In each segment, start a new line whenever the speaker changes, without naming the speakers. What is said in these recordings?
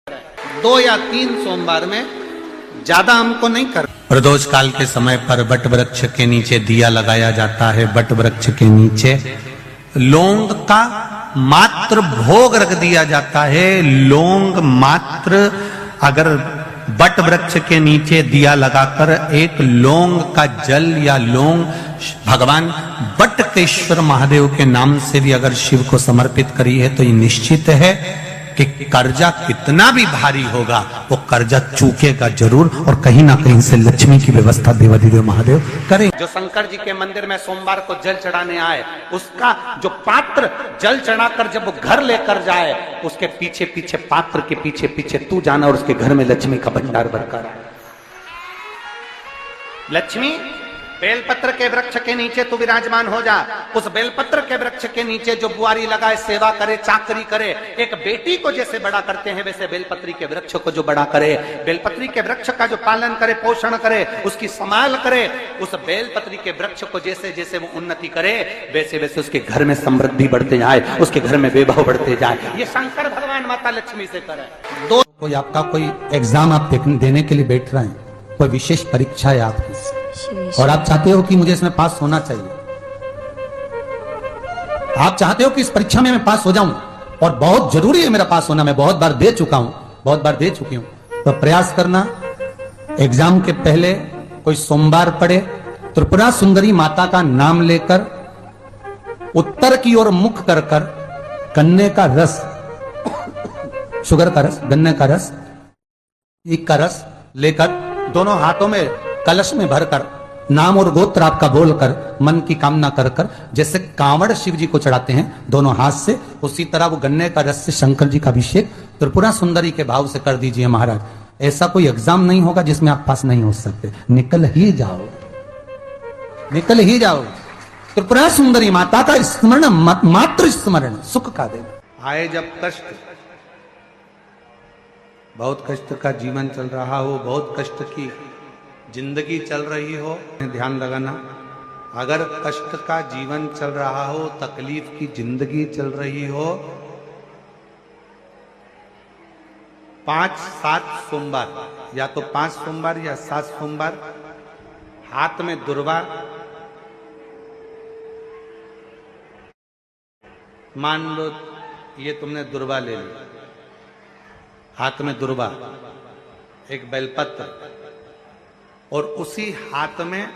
2 या 3 सोमवार में ज्यादा हमको नहीं कर।
प्रदोष काल के समय पर वट वृक्ष के नीचे दिया लगाया जाता है। वट वृक्ष के नीचे लौंग का मात्र भोग रख दिया जाता है। लौंग मात्र, अगर वट वृक्ष के नीचे दिया लगाकर एक लौंग का जल या लौंग भगवान वटकेश्वर महादेव के नाम से भी अगर शिव को समर्पित करी है तो ये निश्चित है कि कर्जा कितना भी भारी होगा वो कर्जा चूकेगा जरूर, और कहीं ना कहीं से लक्ष्मी की व्यवस्था देवाधिदेव महादेव करें।
जो शंकर जी के मंदिर में सोमवार को जल चढ़ाने आए, उसका जो पात्र जल चढ़ाकर जब वो घर लेकर जाए, उसके पीछे पीछे, पात्र के पीछे पीछे तू जाना और उसके घर में लक्ष्मी का भंडार भरकर आए। लक्ष्मी बेलपत्र के वृक्ष के नीचे तू विराजमान हो जा। उस बेलपत्र के वृक्ष के नीचे जो बुआरी लगाए, सेवा करे, चाकरी करे, एक बेटी को जैसे बड़ा करते हैं वैसे बेलपत्री के वृक्ष को जो बड़ा करे, बेलपत्री के वृक्ष का जो पालन करे, पोषण करे, उसकी संभाल करे, उस बेलपत्री के वृक्ष को जैसे जैसे वो उन्नति करे वैसे वैसे उसके घर में समृद्धि बढ़ते जाए, उसके घर में वैभव बढ़ते जाए। ये शंकर भगवान माता लक्ष्मी से करे।
कोई आपका कोई एग्जाम आप देने के लिए बैठ रहे हैं, कोई विशेष परीक्षा है आपकी और आप चाहते हो कि मुझे इसमें पास होना चाहिए, आप चाहते हो कि इस परीक्षा में मैं पास हो जाऊं और बहुत जरूरी है मेरा पास होना, मैं बहुत बार दे चुका हूं, बहुत बार दे चुकी हूं, तो प्रयास करना एग्जाम के पहले कोई सोमवार पड़े, त्रिपुरा सुंदरी माता का नाम लेकर उत्तर की ओर मुख कर कर गन्ने का रस, शुगर का रस, गन्ने का रस, एक का रस लेकर दोनों हाथों में कलश में भरकर नाम और गोत्र आपका बोलकर मन की कामना कर कर, जैसे कांवड़ शिव जी को चढ़ाते हैं दोनों हाथ से, उसी तरह वो गन्ने का रस से शंकर जी का अभिषेक त्रिपुरा सुंदरी के भाव से कर दीजिए महाराज। ऐसा कोई एग्जाम नहीं होगा जिसमें आप पास नहीं हो सकते, निकल ही जाओ, निकल ही जाओ। त्रिपुरा सुंदरी माता का स्मरण, मात्र स्मरण सुख का दे।
आए जब कष्ट, बहुत कष्ट का जीवन चल रहा हो, बहुत कष्ट की जिंदगी चल रही हो, ध्यान लगाना, अगर कष्ट का जीवन चल रहा हो, तकलीफ की जिंदगी चल रही हो, 5-7 सोमवार, या तो 5 सोमवार या 7 सोमवार, हाथ में दुर्वा, मान लो ये तुमने दुर्वा ले ली, हाथ में दुर्वा, एक बेलपत्र, और उसी हाथ में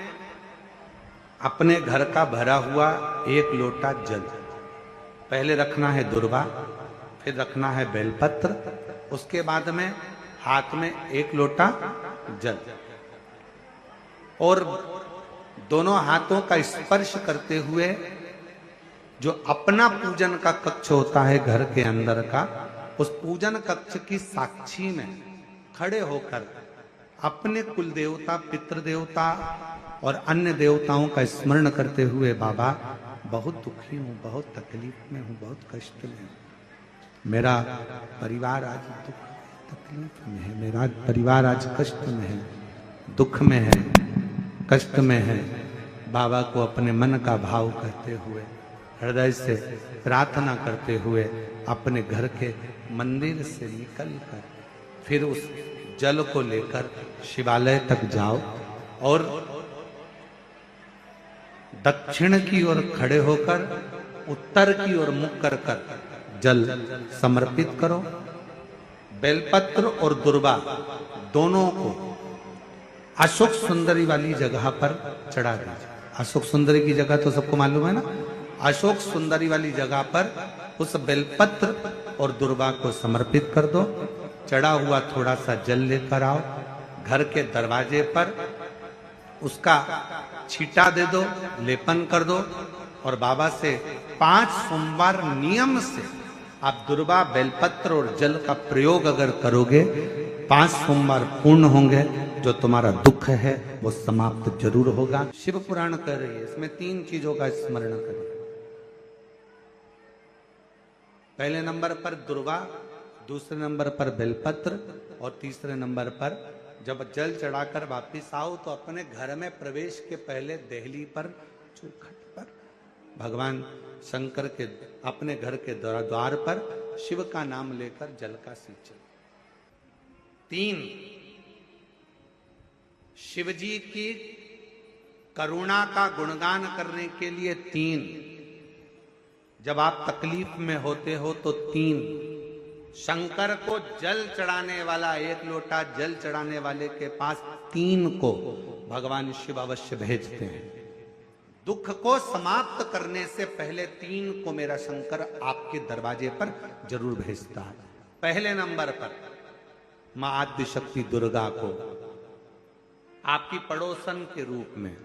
अपने घर का भरा हुआ 1 लोटा जल, पहले रखना है दुर्वा, फिर रखना है बेलपत्र, उसके बाद में हाथ में 1 लोटा जल, और दोनों हाथों का स्पर्श करते हुए जो अपना पूजन का कक्ष होता है घर के अंदर का, उस पूजन कक्ष की साक्षी में खड़े होकर अपने कुल देवता, पितृ देवता और अन्य देवताओं का स्मरण करते हुए, बाबा बहुत दुखी हूं, बहुत तकलीफ में हूं, बहुत कष्ट में हूं, मेरा परिवार आज दुख तकलीफ में है, मेरा परिवार आज कष्ट में है, दुख में है, कष्ट में है। बाबा को अपने मन का भाव कहते हुए, हृदय से प्रार्थना करते हुए अपने घर के मंदिर से निकल कर फिर उस जल को लेकर शिवालय तक जाओ और दक्षिण की ओर खड़े होकर उत्तर की ओर मुख कर कर जल समर्पित करो। बेलपत्र और दुर्वा दोनों को अशोक सुंदरी वाली जगह पर चढ़ा दीजिए। अशोक सुंदरी की जगह तो सबको मालूम है ना, अशोक सुंदरी वाली जगह पर उस बेलपत्र और दुर्वा को समर्पित कर दो। चढ़ा हुआ थोड़ा सा जल लेकर आओ, घर के दरवाजे पर उसका छींटा दे दो, लेपन कर दो, और बाबा से 5 सोमवार नियम से आप दुर्वा, बेलपत्र और जल का प्रयोग अगर करोगे, 5 सोमवार पूर्ण होंगे, जो तुम्हारा दुख है वो समाप्त जरूर होगा। शिव पुराण कह रही है, इसमें 3 चीजों का स्मरण करें। पहले नंबर पर दुर्वा, दूसरे नंबर पर बेलपत्र, और तीसरे नंबर पर जब जल चढ़ाकर वापिस आओ तो अपने घर में प्रवेश के पहले देहली पर, चौखट पर भगवान शंकर के अपने घर के द्वार पर शिव का नाम लेकर जल का सिंचन। 3, शिव जी की करुणा का गुणगान करने के लिए 3, जब आप तकलीफ में होते हो तो 3, शंकर को जल चढ़ाने वाला, 1 लोटा जल चढ़ाने वाले के पास 3 को भगवान शिव अवश्य भेजते हैं। दुख को समाप्त करने से पहले 3 को मेरा शंकर आपके दरवाजे पर जरूर भेजता है। पहले नंबर पर मां आद्य शक्ति दुर्गा को आपकी पड़ोसन के रूप में,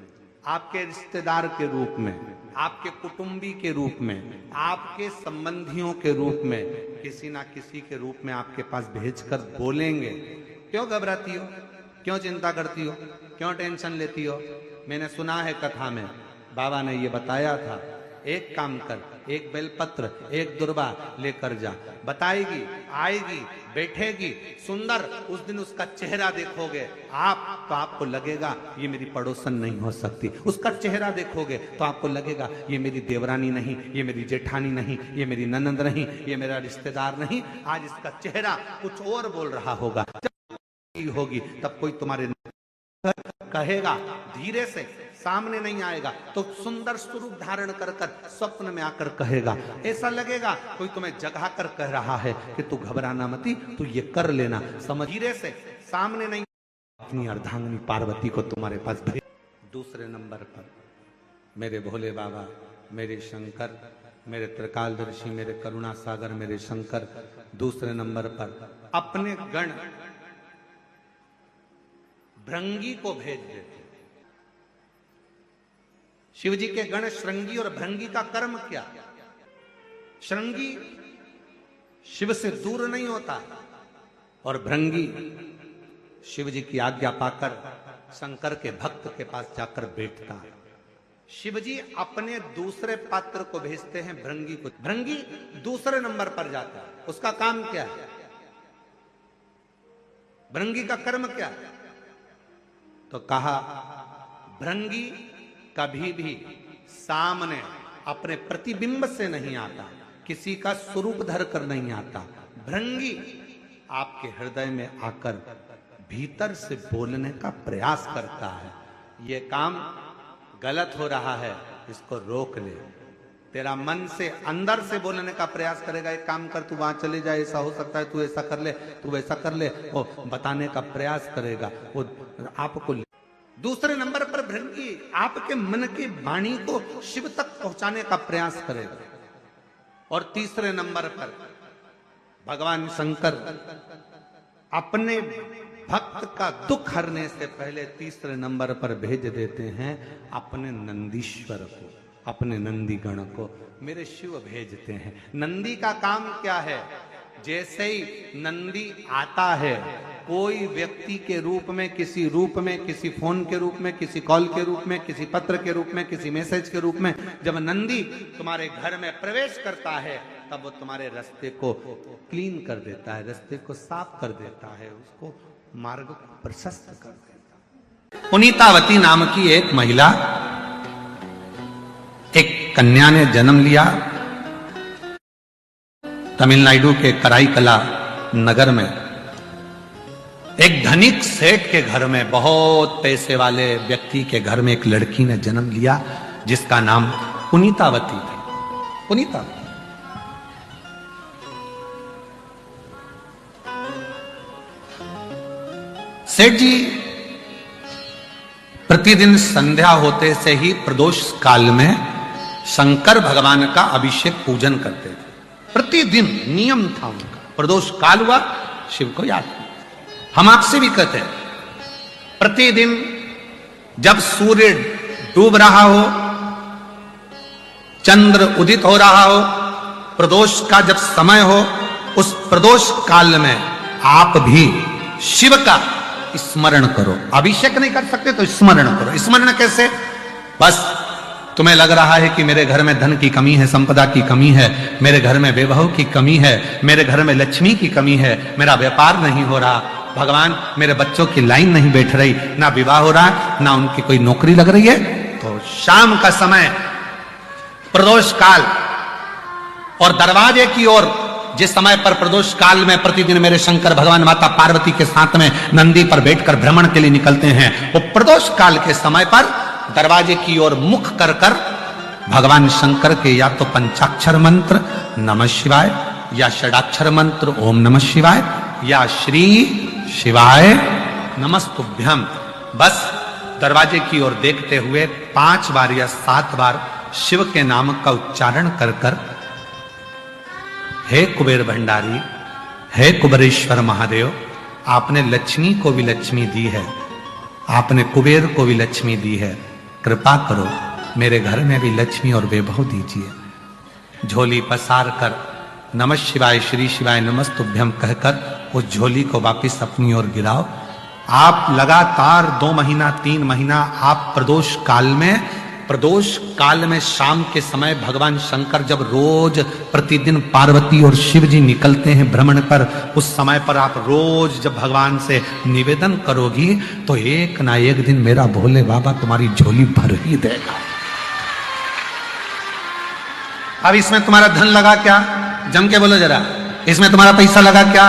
आपके रिश्तेदार के रूप में, आपके कुटुंबी के रूप में, आपके संबंधियों के रूप में, किसी ना किसी के रूप में आपके पास भेजकर बोलेंगे, क्यों घबराती हो, क्यों चिंता करती हो, क्यों टेंशन लेती हो। मैंने सुना है कथा में, बाबा ने ये बताया था, एक काम कर, एक बेलपत्र, एक दुर्बा लेकर जा, बताएगी, आएगी, बैठेगी, सुंदर, उस दिन उसका चेहरा देखोगे आप तो आपको लगेगा ये मेरी पड़ोसन नहीं हो सकती। उसका चेहरा देखोगे तो आपको लगेगा ये मेरी देवरानी नहीं, ये मेरी जेठानी नहीं, ये मेरी ननंद नहीं, ये मेरा रिश्तेदार नहीं। आज इसका चेहरा कुछ और बोल रहा होगा। जब होगी तब कोई तुम्हारे कहेगा, धीरे से, सामने नहीं आएगा तो सुंदर स्वरूप धारण कर कर स्वप्न में आकर कहेगा। ऐसा लगेगा कोई तुम्हें जगा कर कह रहा है कि तू घबराना मती, तू ये कर लेना, समझ। धीरे से, सामने नहीं। अपनी अर्धांगिनी पार्वती को तुम्हारे पास भेज। दूसरे नंबर पर मेरे भोले बाबा, मेरे शंकर, मेरे त्रिकालदर्शी, मेरे करुणा सागर, मेरे शंकर। दूसरे नंबर पर अपने गण भृंगी को भेज देते। शिव जी के गण श्रृंगी और भृंगी का कर्म क्या? श्रृंगी शिव से दूर नहीं होता और भृंगी शिव जी की आज्ञा पाकर शंकर के भक्त के पास जाकर बैठता है। शिव जी अपने दूसरे पात्र को भेजते हैं भृंगी को। भृंगी दूसरे नंबर पर जाता है। उसका काम क्या है? भृंगी का कर्म क्या है? तो कहा, भृंगी कभी भी सामने अपने प्रतिबिंब से नहीं आता, किसी का स्वरूप धर कर नहीं आता। भृंगी आपके हृदय में आकर भीतर से बोलने का प्रयास करता है। ये काम गलत हो रहा है, इसको रोक ले। तेरा मन से अंदर से बोलने का प्रयास करेगा, एक काम कर, तू वहां चले जाए, ऐसा हो सकता है, तू ऐसा कर ले, तू वैसा कर ले, वो बताने का प्रयास करेगा, वो आपको। दूसरे नंबर पर भृंगी आपके मन की वाणी को शिव तक पहुंचाने का प्रयास करेगा। और तीसरे नंबर पर भगवान शंकर अपने भक्त का दुख हरने से पहले तीसरे नंबर पर भेज देते हैं अपने नंदीश्वर को, अपने नंदी गण को। मेरे शिव भेजते हैं। नंदी का काम क्या है? जैसे ही नंदी आता है, कोई व्यक्ति के रूप में, किसी रूप में, किसी फोन के रूप में, किसी कॉल के रूप में, किसी पत्र के रूप में, किसी मैसेज के रूप में, जब नंदी तुम्हारे घर में प्रवेश करता है तब वो तुम्हारे रास्ते को क्लीन कर देता है, रास्ते को साफ कर देता है, उसको मार्ग को प्रशस्त कर देता है। पुनीतावती नाम की एक महिला, एक कन्या ने जन्म लिया तमिलनाडु के कराईकला नगर में। एक धनिक सेठ के घर में, बहुत पैसे वाले व्यक्ति के घर में एक लड़की ने जन्म लिया जिसका नाम पुनीतावती था। पुनीतावती। सेठ जी प्रतिदिन संध्या होते से ही प्रदोष काल में शंकर भगवान का अभिषेक पूजन करते थे। प्रतिदिन नियम था उनका। प्रदोष काल हुआ, शिव को याद किया। हम आपसे भी कहते हैं, प्रतिदिन जब सूर्य डूब रहा हो, चंद्र उदित हो रहा हो, प्रदोष का जब समय हो, उस प्रदोष काल में आप भी शिव का स्मरण करो। अभिषेक नहीं कर सकते तो स्मरण करो। स्मरण कैसे? बस तुम्हें लग रहा है कि मेरे घर में धन की कमी है, संपदा की कमी है, मेरे घर में वैभव की कमी है, मेरे घर में लक्ष्मी की कमी है, मेरा व्यापार नहीं हो रहा, भगवान मेरे बच्चों की लाइन नहीं बैठ रही, ना विवाह हो रहा, ना उनकी कोई नौकरी लग रही है, तो शाम का समय प्रदोष काल और दरवाजे की ओर
जिस समय पर प्रदोष काल में प्रतिदिन मेरे शंकर भगवान माता पार्वती के साथ में नंदी पर बैठकर भ्रमण के लिए निकलते हैं, वो प्रदोष काल के समय पर दरवाजे की ओर मुख कर कर भगवान शंकर के या तो पंचाक्षर मंत्र नमः शिवाय, या षडाक्षर मंत्र ओम नमः शिवाय, या श्री शिवाय नमस्तुभ्यम, बस दरवाजे की ओर देखते हुए 5 बार या 7 बार शिव के नाम का उच्चारण कर कर, हे कुबेर भंडारी, हे कुबेरेश्वर महादेव, आपने लक्ष्मी को भी लक्ष्मी दी है, आपने कुबेर को भी लक्ष्मी दी है, कृपा करो मेरे घर में भी लक्ष्मी और वैभव दीजिए। झोली पसार कर नमः शिवाय श्री शिवाय नमस्तुभ्यम कहकर उस झोली को वापस अपनी ओर गिराओ। आप लगातार 2 महीना 3 महीना आप प्रदोष काल में शाम के समय भगवान शंकर जब रोज प्रतिदिन पार्वती और शिव जी निकलते हैं भ्रमण पर, उस समय पर आप रोज जब भगवान से निवेदन करोगी तो एक ना एक दिन मेरा भोले बाबा तुम्हारी झोली भर ही देगा। अब इसमें तुम्हारा धन लगा क्या? जम के बोलो जरा, इसमें तुम्हारा पैसा लगा क्या?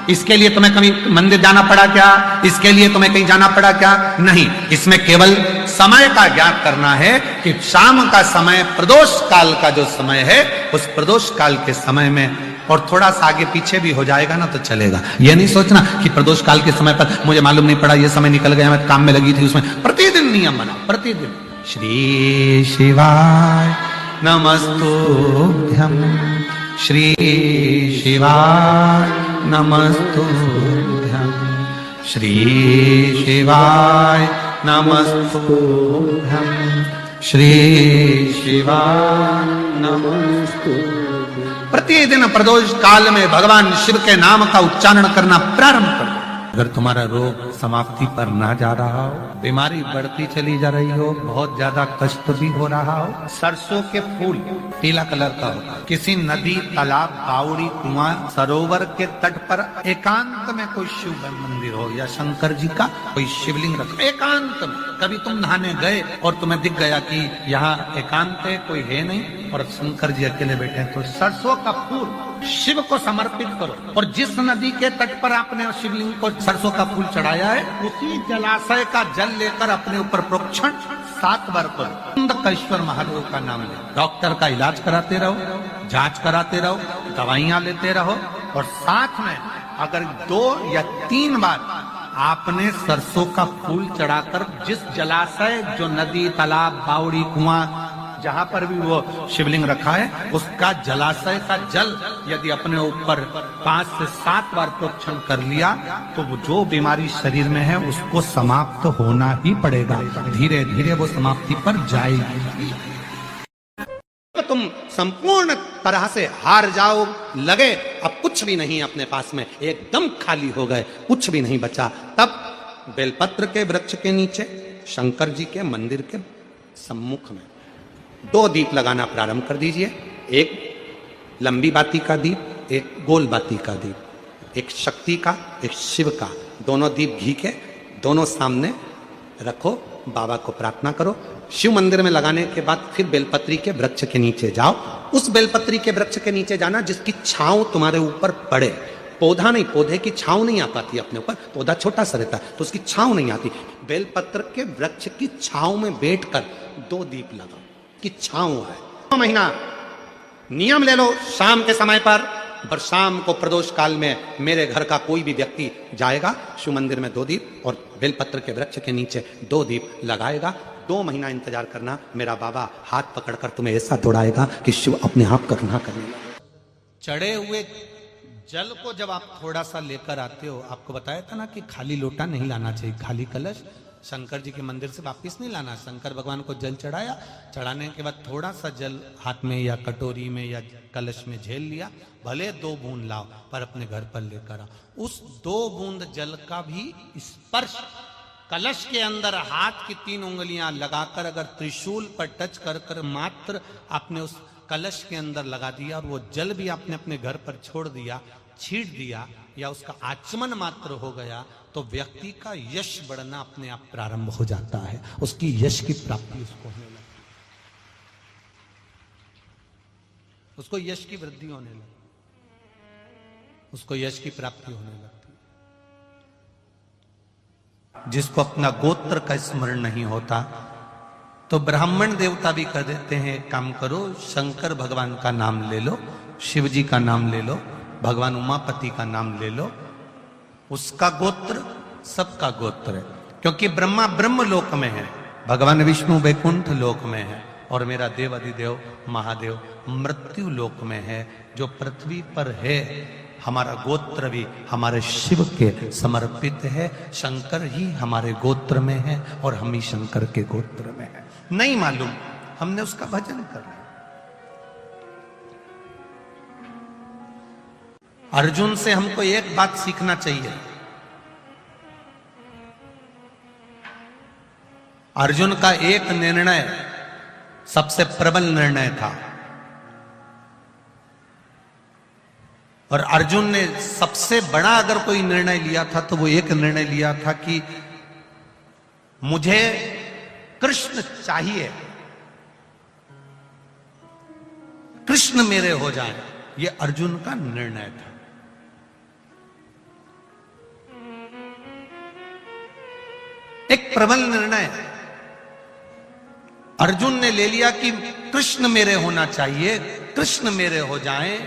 इसके लिए तुम्हें कभी मंदिर जाना पड़ा क्या? इसके लिए तुम्हें कहीं जाना पड़ा क्या? नहीं, इसमें केवल समय का ज्ञान करना है कि शाम का समय प्रदोष काल का जो समय है, उस प्रदोष काल के समय में, और थोड़ा सा आगे पीछे भी हो जाएगा ना तो चलेगा। यह नहीं सोचना कि प्रदोष काल के समय पर मुझे मालूम नहीं पड़ा, यह समय निकल गया, मैं काम में लगी थी, उसमें प्रतिदिन नियम बना, प्रतिदिन श्री शिवाय नमस्तुभ्यम, श्री शिवाय नमस्तुभ्यम, श्री शिवाय नमस्तुभ्यम, श्री शिवाय नमस्तुभ्यम। प्रतिदिन प्रदोष काल में भगवान शिव के नाम का उच्चारण करना प्रारंभ करो। अगर तुम्हारा रोग समाप्ति पर ना जा रहा हो, बीमारी बढ़ती चली जा रही हो, बहुत ज्यादा कष्ट भी हो रहा हो, सरसों के फूल पीला कलर का होता है, किसी नदी तालाब बावड़ी कुआं सरोवर के तट पर एकांत में कोई शिव मंदिर हो या शंकर जी का कोई शिवलिंग रखो एकांत में, कभी तुम नहाने गए और तुम्हें दिख गया कि यहाँ एकांत है, कोई है नहीं और शंकर जी अकेले बैठे हैं, तो सरसों का फूल शिव को समर्पित करो। और जिस नदी के तट पर आपने शिवलिंग को सरसों का फूल चढ़ाया है, उसी जलाशय का जल लेकर अपने ऊपर प्रोक्षण 7 बार करो। अंधकेश्वर महादेव का नाम ले, डॉक्टर का इलाज कराते रहो, जांच कराते रहो, दवाइयां लेते रहो, और साथ में अगर 2 या 3 बार आपने सरसों का फूल चढ़ाकर जिस जलाशय, जो नदी तालाब बावड़ी कुआं जहां पर भी वो शिवलिंग रखा है, उसका जलाशय का जल यदि अपने ऊपर 5 से 7 बार प्रोक्षण कर लिया तो वो जो बीमारी शरीर में है उसको समाप्त होना ही पड़ेगा, धीरे धीरे वो समाप्ति पर जाएगी। तुम संपूर्ण तरह से हार जाओ, लगे अब कुछ भी नहीं अपने पास में, एकदम खाली हो गए, कुछ भी नहीं बचा, तब बेलपत्र के वृक्ष के नीचे शंकर जी के मंदिर के सम्मुख में 2 दीप लगाना प्रारंभ कर दीजिए। एक लंबी बाती का दीप, एक गोल बाती का दीप, एक शक्ति का, एक शिव का, दोनों दीप घी के दोनों सामने रखो, बाबा को प्रार्थना करो। शिव मंदिर में लगाने के बाद फिर बेलपत्री के वृक्ष के नीचे जाओ। उस बेलपत्री के वृक्ष के नीचे जाना जिसकी छांव तुम्हारे ऊपर पड़े। पौधा नहीं, पौधे की छांव नहीं आ पाती अपने ऊपर, पौधा छोटा सा रहता है तो उसकी छांव नहीं आती। बेलपत्र के वृक्ष की छांव में बैठकर 2 दीप लगाओ कि छांव है। 2 महीना नियम ले लो, शाम के समय पर शाम को प्रदोष काल में मेरे घर का कोई भी व्यक्ति जाएगा, शिव मंदिर में 2 दीप और बेलपत्र के वृक्ष के नीचे 2 दीप लगाएगा। 2 महीना इंतजार करना, मेरा बाबा हाथ पकड़कर तुम्हें ऐसा दौड़ाएगा कि शिव अपने आप करुणा करने लगेगा। चढ़े हुए जल को जब आप थोड़ा सा लेकर आते हो, आपको बताया था ना कि खाली लोटा नहीं लाना चाहिए, खाली कलश शंकर जी के मंदिर से वापस नहीं लाना। शंकर भगवान को जल चढ़ाया, चढ़ाने के बाद थोड़ा सा जल हाथ में या कटोरी में या कलश में झेल लिया, भले 2 बूंद लाओ पर अपने घर पर लेकर आओ। उस 2 बूंद जल का भी स्पर्श कलश के अंदर हाथ की 3 उंगलियां लगाकर अगर त्रिशूल पर टच कर कर मात्र आपने उस कलश के अंदर लगा दिया और वो जल भी आपने अपने घर पर छोड़ दिया, छीट दिया या उसका आचमन मात्र हो गया, तो व्यक्ति का यश बढ़ना अपने आप प्रारंभ हो जाता है, उसकी यश की प्राप्ति उसको होने लगती है, उसको यश की वृद्धि होने लगती।
उसको यश की प्राप्ति होने लगती है। जिसको अपना गोत्र का स्मरण नहीं होता, तो ब्राह्मण देवता भी कह देते हैं एक काम करो, शंकर भगवान का नाम ले लो, शिव जी का नाम ले लो, भगवान उमापति का नाम ले लो। उसका गोत्र सबका गोत्र है, क्योंकि ब्रह्मा ब्रह्म लोक में है, भगवान विष्णु वैकुंठ लोक में है, और मेरा देव अधिदेव महादेव मृत्यु लोक में है, जो पृथ्वी पर है। हमारा गोत्र भी हमारे शिव के समर्पित है। शंकर ही हमारे गोत्र में है और हम ही शंकर के गोत्र में है। नहीं मालूम, हमने उसका भजन करना। अर्जुन से हमको एक बात सीखना चाहिए। अर्जुन का एक निर्णय सबसे प्रबल निर्णय था, और अर्जुन ने सबसे बड़ा अगर कोई निर्णय लिया था तो वो एक निर्णय लिया था कि मुझे कृष्ण चाहिए, कृष्ण मेरे हो जाए। ये अर्जुन का निर्णय था। एक प्रबल निर्णय अर्जुन ने ले लिया कि कृष्ण मेरे होना चाहिए, कृष्ण मेरे हो जाएं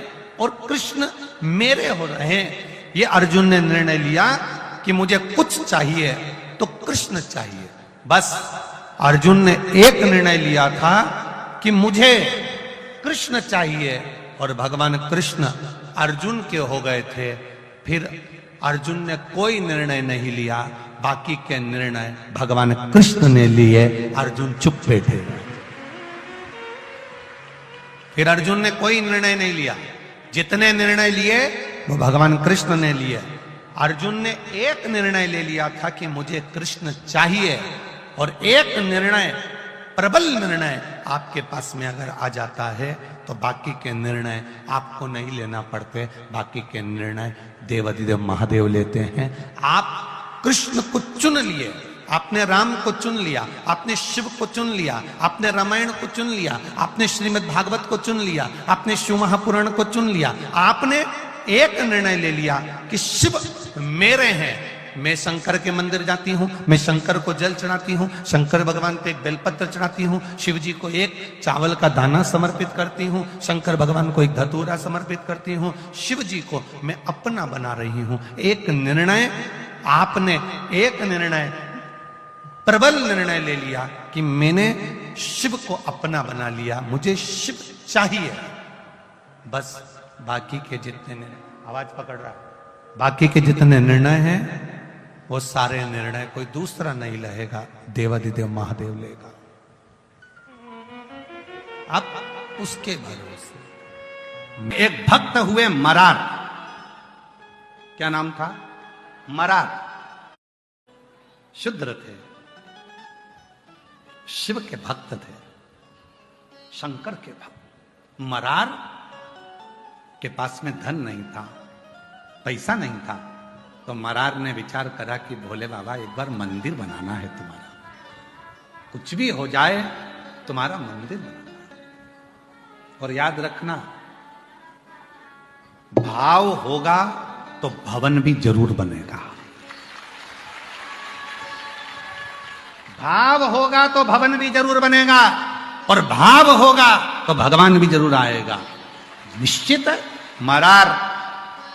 और कृष्ण मेरे हो रहे हैं। ये अर्जुन ने निर्णय लिया कि मुझे कुछ चाहिए तो कृष्ण चाहिए। बस अर्जुन ने एक निर्णय लिया था कि मुझे कृष्ण चाहिए, और भगवान कृष्ण अर्जुन के हो गए थे। फिर अर्जुन ने कोई निर्णय नहीं लिया, बाकी के निर्णय भगवान कृष्ण ने लिए। अर्जुन चुप बैठे। फिर अर्जुन ने कोई निर्णय नहीं लिया, जितने निर्णय लिए वो भगवान कृष्ण ने लिए। अर्जुन ने एक निर्णय ले लिया था कि मुझे कृष्ण चाहिए, और एक निर्णय, प्रबल निर्णय आपके पास में अगर आ जाता है तो बाकी के निर्णय आपको नहीं लेना पड़ते, बाकी के निर्णय देवाधिदेव महादेव लेते हैं। आप कृष्ण को चुन लिए, आपने राम को चुन लिया, आपने शिव को चुन लिया, आपने रामायण को चुन लिया, आपने श्रीमद् भागवत को चुन लिया, आपने शिव महापुराण को चुन लिया। आपने एक निर्णय ले लिया कि शिव मेरे हैं। मैं शंकर के मंदिर जाती हूं, मैं शंकर को जल चढ़ाती हूं, शंकर भगवान को एक बेलपत्र चढ़ाती हूं, शिव जी को एक चावल का दाना समर्पित करती हूं, शंकर भगवान को एक धतूरा समर्पित करती हूं। शिव जी को मैं अपना बना रही हूं। एक निर्णय, आपने एक निर्णय, प्रबल निर्णय ले लिया कि मैंने शिव को अपना बना लिया, मुझे शिव चाहिए। बस बाकी के जितने निर्णय, आवाज पकड़ रहा, बाकी के जितने निर्णय हैं वो सारे निर्णय कोई दूसरा नहीं लेगा, देवाधिदेव महादेव लेगा। अब उसके भरोसे एक भक्त हुए मरार। क्या नाम था? मरार। शूद्र थे, शिव के भक्त थे, शंकर के भक्त। मरार के पास में धन नहीं था, पैसा नहीं था, तो मरार ने विचार करा कि भोले बाबा एक बार मंदिर बनाना है तुम्हारा, कुछ भी हो जाए तुम्हारा मंदिर बनाना है। और याद रखना, भाव होगा तो भवन भी जरूर बनेगा। भाव होगा तो भवन भी जरूर बनेगा, और भाव होगा तो भगवान भी जरूर आएगा। निश्चित है। मरार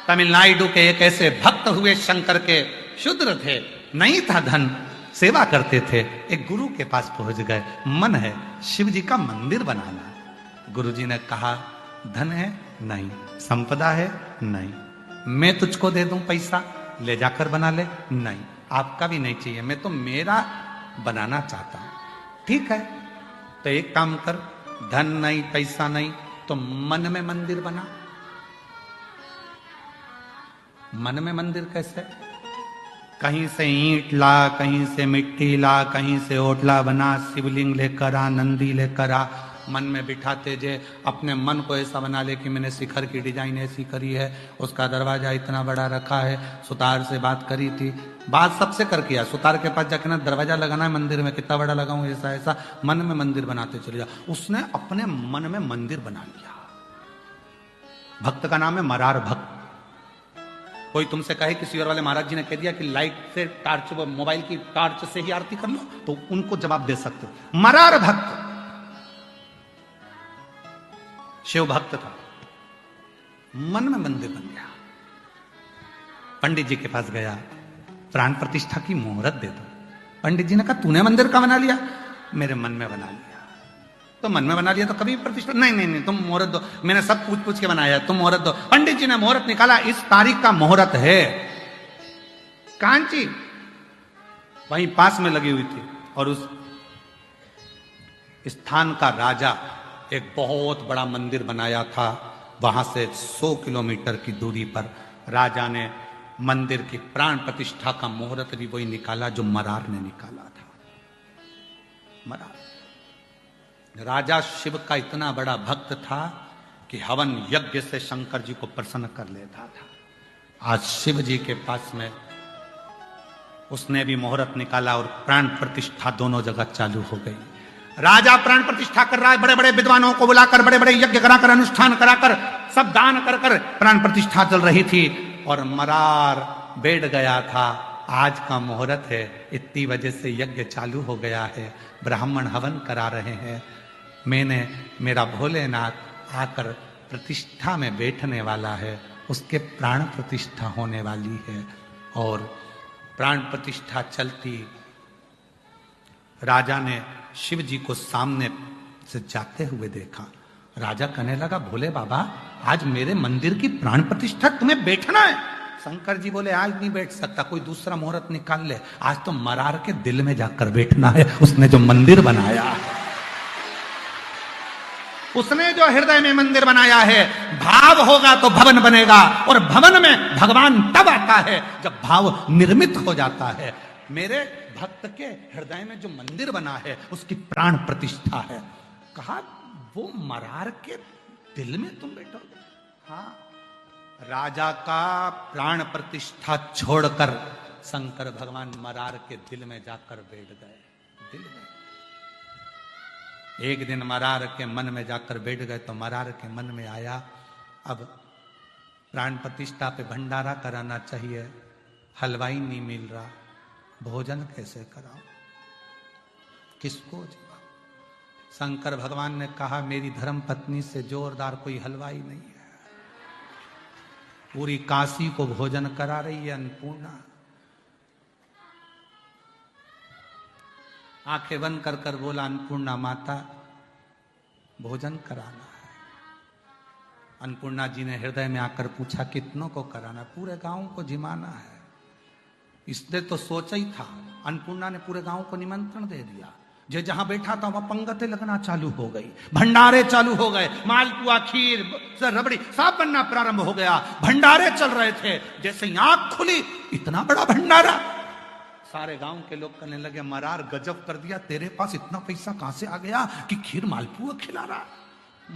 तमिलनाडु के एक ऐसे भक्त हुए, शंकर के, शूद्र थे, नहीं था धन, सेवा करते थे। एक गुरु के पास पहुंच गए, मन है शिव जी का मंदिर बनाना। गुरु जी ने कहा, धन है? नहीं। संपदा है? नहीं। मैं तुझको दे दूं पैसा, ले जाकर बना ले? नहीं। आपका भी नहीं चाहिए, मैं तो मेरा बनाना चाहता हूं। ठीक है, तो एक काम कर, धन नहीं, पैसा नहीं, तो मन में मंदिर बना। मन में मंदिर कैसे? कहीं से ईंट ला, कहीं से मिट्टी ला, कहीं से ओटला बना, शिवलिंग लेकर आ, नंदी लेकर आ, मन में बिठाते जे। अपने मन को ऐसा बना ले कि मैंने शिखर की डिजाइन ऐसी करी है, उसका दरवाजा इतना बड़ा रखा है, सुतार से बात करी थी, बात सबसे कर किया, सुतार के पास जाकर ना दरवाजा लगाना है मंदिर में, कितना बड़ा लगाऊं, ऐसा ऐसा, मन में मंदिर बनाते चले जा। उसने अपने मन में मंदिर बना लिया। भक्त का नाम है मरार भक्त। कोई तुमसे कहे किसी और वाले महाराज जी ने कह दिया कि लाइट से टार्च, मोबाइल की टार्च से ही आरती कर लो, तो उनको जवाब दे सकते हो। मरार भक्त, शिव भक्त था, मन में मंदिर बन गया। पंडित जी के पास गया, प्राण प्रतिष्ठा की मुहूर्त दे दो। पंडित जी ने कहा तूने मंदिर का बना लिया? मेरे मन में बना लिया। तो मन में बना लिया तो कभी प्रतिष्ठा? नहीं नहीं नहीं, तुम मुहूर्त दो, मैंने सब पूछ पूछ के बनाया है, तुम मुहूर्त दो। पंडित जी ने मुहूर्त निकाला, इस तारीख का मुहूर्त है। कांची वहीं पास में लगी हुई थी, और उस स्थान का राजा एक बहुत बड़ा मंदिर बनाया था। वहां से 100 किलोमीटर की दूरी पर राजा ने मंदिर की प्राण प्रतिष्ठा का मुहूर्त भी वही निकाला जो मरार ने निकाला था। मरार राजा शिव का इतना बड़ा भक्त था कि हवन यज्ञ से शंकर जी को प्रसन्न कर लेता था। आज शिव जी के पास में उसने भी मुहूर्त निकाला और प्राण प्रतिष्ठा दोनों जगह चालू हो गई। राजा प्राण प्रतिष्ठा कर रहा है, बड़े बड़े विद्वानों को बुलाकर, बड़े बड़े यज्ञ कराकर, अनुष्ठान कराकर, सब दान कर कर प्राण प्रतिष्ठा चल रही थी। और मरार बैठ गया था, आज का मुहूर्त है, इतनी वजह से यज्ञ चालू हो गया है, ब्राह्मण हवन करा रहे हैं, मेरा भोलेनाथ आकर प्रतिष्ठा में बैठने वाला है, उसके प्राण प्रतिष्ठा होने वाली है। और प्राण प्रतिष्ठा चलती, राजा ने शिव जी को सामने से जाते हुए देखा। राजा कहने लगा, भोले बाबा आज मेरे मंदिर की प्राण प्रतिष्ठा तुम्हें बैठना है? शंकर जी बोले, आज नहीं बैठ सकता, कोई दूसरा मुहूर्त निकाल ले, आज तो मरार के दिल में जाकर बैठना है, उसने जो मंदिर बनाया है, उसने जो हृदय में मंदिर बनाया है। भाव होगा तो भवन बनेगा, और भवन में भगवान तब आता है जब भाव निर्मित हो जाता है। मेरे भक्त के हृदय में जो मंदिर बना है उसकी प्राण प्रतिष्ठा है। कहा वो मरार के दिल में तुम बैठोगे? हाँ, राजा का प्राण प्रतिष्ठा छोड़कर शंकर भगवान मरार के दिल में जाकर बैठ गए। दिल में एक दिन मरार के मन में जाकर बैठ गए तो मरार के मन में आया, अब प्राण प्रतिष्ठा पे भंडारा कराना चाहिए, हलवाई नहीं मिल रहा, भोजन कैसे कराऊं, किसको जिलाऊं? शंकर भगवान ने कहा, मेरी धर्म पत्नी से जोरदार कोई हलवाई नहीं है, पूरी काशी को भोजन करा रही है अन्नपूर्णा। आंखें बंद कर कर बोला, अन्नपूर्णा माता भोजन कराना है। अन्नपूर्णा जी ने हृदय में आकर पूछा, कितनों को कराना? पूरे गांव को जिमाना है। इसने तो सोचा ही था। अन्नपूर्णा ने पूरे गांव को निमंत्रण दे दिया। जो जहां बैठा था वहां पंगतें लगना चालू हो गई, भंडारे चालू हो गए, मालपुआ, खीर, रबड़ी सब बनना प्रारंभ हो गया। भंडारे चल रहे थे, जैसे ही आंख खुली इतना बड़ा भंडारा। सारे गांव के लोग कहने लगे, मरार गजब कर दिया, तेरे पास इतना पैसा कहां से आ गया कि खीर मालपुआ खिला रहा?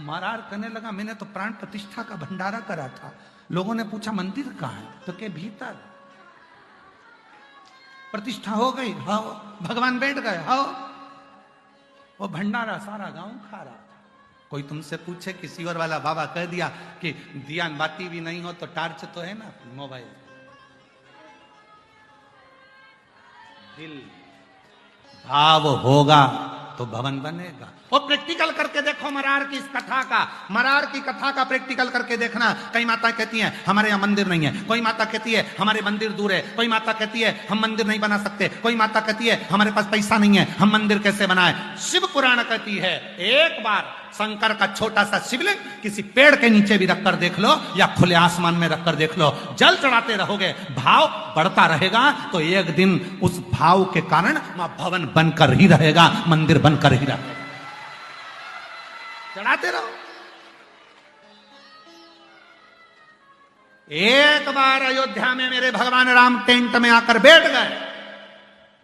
मरार कहने लगा, मैंने तो प्राण प्रतिष्ठा का भंडारा करा था। लोगों ने पूछा, मंदिर कहां है? तो के भीतर प्रतिष्ठा हो गई, हाँ भगवान बैठ गए, हाँ। वो भंडारा सारा गांव खा रहा था। कोई तुमसे पूछे, किसी और वाला बाबा कह दिया कि दिया बाती भी नहीं हो तो टार्च तो है ना मोबाइल। दिल भाव होगा तो भवन बनेगा। और प्रैक्टिकल करके देखो मरार की इस कथा का, मरार की कथा का प्रैक्टिकल करके देखना। कई माता कहती हैं हमारे यहाँ मंदिर नहीं है, कोई माता कहती है हमारे मंदिर दूर है, कोई माता कहती है हम मंदिर नहीं बना सकते, कोई माता कहती है हमारे पास पैसा नहीं है, हम मंदिर कैसे बनाए। शिव पुराण कहती है, एक बार शंकर का छोटा सा शिवलिंग किसी पेड़ के नीचे भी रखकर देख लो या खुले आसमान में रखकर देख लो, जल चढ़ाते रहोगे, भाव बढ़ता रहेगा तो एक दिन उस भाव के कारण वहां भवन बनकर ही रहेगा, मंदिर बनकर ही रहेगा। चढ़ाते रहो। एक बार अयोध्या में मेरे भगवान राम टेंट में आकर बैठ गए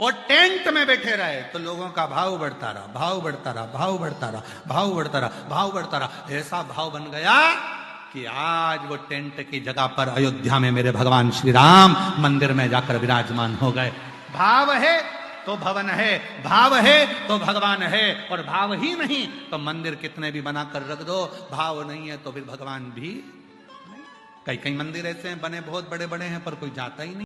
और टेंट में बैठे रहे तो लोगों का भाव बढ़ता रहा, भाव बढ़ता रहा, भाव बढ़ता रहा, भाव बढ़ता रहा, भाव बढ़ता रहा। ऐसा भाव बन गया कि आज वो टेंट की जगह पर अयोध्या में मेरे भगवान श्री राम मंदिर में जाकर विराजमान हो गए। भाव है तो भवन है, भाव है तो भगवान है, और भाव ही नहीं तो मंदिर कितने भी बनाकर रख दो, भाव नहीं है तो फिर भगवान भी नहीं। कई कई मंदिर ऐसे हैं बने बहुत बड़े बड़े हैं पर कोई जाता ही नहीं।